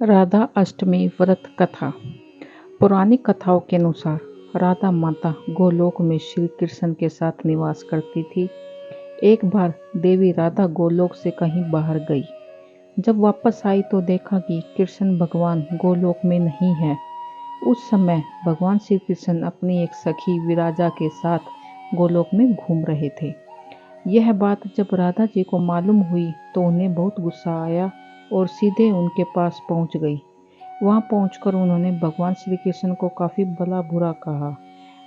राधा अष्टमी व्रत कथा। पुरानी कथाओं के अनुसार राधा माता गोलोक में श्री कृष्ण के साथ निवास करती थी। एक बार देवी राधा गोलोक से कहीं बाहर गई। जब वापस आई तो देखा कि कृष्ण भगवान गोलोक में नहीं है। उस समय भगवान श्री कृष्ण अपनी एक सखी विराजा के साथ गोलोक में घूम रहे थे। यह बात जब राधा जी को मालूम हुई तो उन्हें बहुत गुस्सा आया और सीधे उनके पास पहुंच गई। वहां पहुंचकर उन्होंने भगवान श्री कृष्ण को काफ़ी भला बुरा कहा।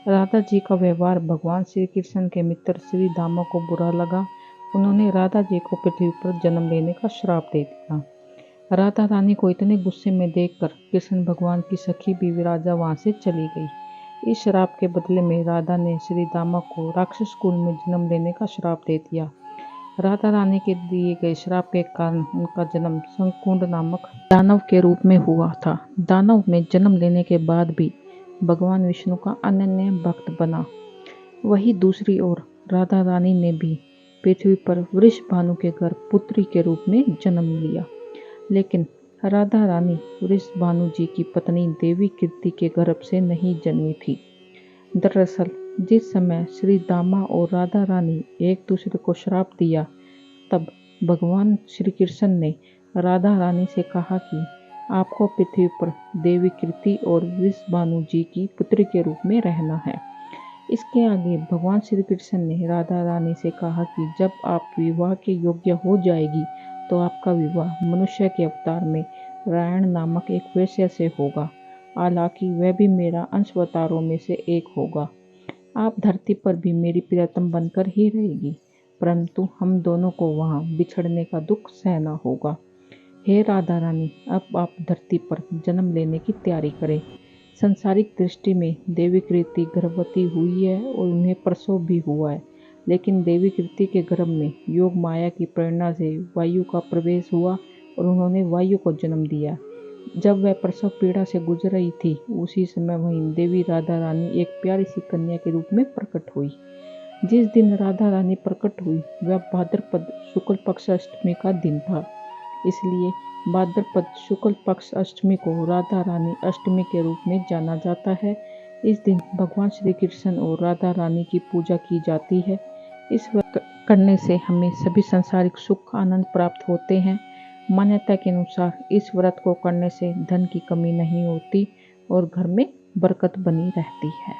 राधा जी का व्यवहार भगवान श्री कृष्ण के मित्र श्री दामा को बुरा लगा। उन्होंने राधा जी को पृथ्वी पर जन्म लेने का श्राप दे दिया। राधा रानी को इतने गुस्से में देखकर कृष्ण भगवान की सखी भी विराजा वहां से चली गई। इस श्राप के बदले में राधा ने श्री दामा को राक्षस कुल में जन्म लेने का श्राप दे दिया। राधा रानी के दिए गए श्राप के कारण उनका जन्म शंकुंड नामक दानव के रूप में हुआ था। दानव में जन्म लेने के बाद भी भगवान विष्णु का अनन्य भक्त बना। वही दूसरी ओर राधा रानी ने भी पृथ्वी पर वृषभानु के घर पुत्री के रूप में जन्म लिया। लेकिन राधा रानी वृषभानु जी की पत्नी देवी कीर्ति के गर्भ से नहीं जन्मी थी। दरअसल जिस समय श्री दामा और राधा रानी एक दूसरे को श्राप दिया, तब भगवान श्री कृष्ण ने राधा रानी से कहा कि आपको पृथ्वी पर देवी कीर्ति और वृषभानु जी की पुत्री के रूप में रहना है। इसके आगे भगवान श्री कृष्ण ने राधा रानी से कहा कि जब आप विवाह के योग्य हो जाएगी तो आपका विवाह मनुष्य के अवतार में रायण नामक एक वैश्य से होगा। हालांकि वह भी मेरा अंश अवतारों में से एक होगा। आप धरती पर भी मेरी प्रियतम बनकर ही रहेगी, परंतु हम दोनों को वहां बिछड़ने का दुख सहना होगा। हे राधा रानी, अब आप धरती पर जन्म लेने की तैयारी करें। संसारिक दृष्टि में देवी कीर्ति गर्भवती हुई है और उन्हें प्रसव भी हुआ है, लेकिन देवी कीर्ति के गर्भ में योग माया की प्रेरणा से वायु का प्रवेश हुआ और उन्होंने वायु को जन्म दिया। जब वह प्रसव पीड़ा से गुजर रही थी, उसी समय वहीं देवी राधा रानी एक प्यारी सी कन्या के रूप में प्रकट हुई। जिस दिन राधा रानी प्रकट हुई वह भाद्रपद शुक्ल पक्ष अष्टमी का दिन था। इसलिए भाद्रपद शुक्ल पक्ष अष्टमी को राधा रानी अष्टमी के रूप में जाना जाता है। इस दिन भगवान श्री कृष्ण और राधा रानी की पूजा की जाती है। इस व्रत करने से हमें सभी संसारिक सुख आनंद प्राप्त होते हैं। मान्यता के अनुसार इस व्रत को करने से धन की कमी नहीं होती और घर में बरकत बनी रहती है।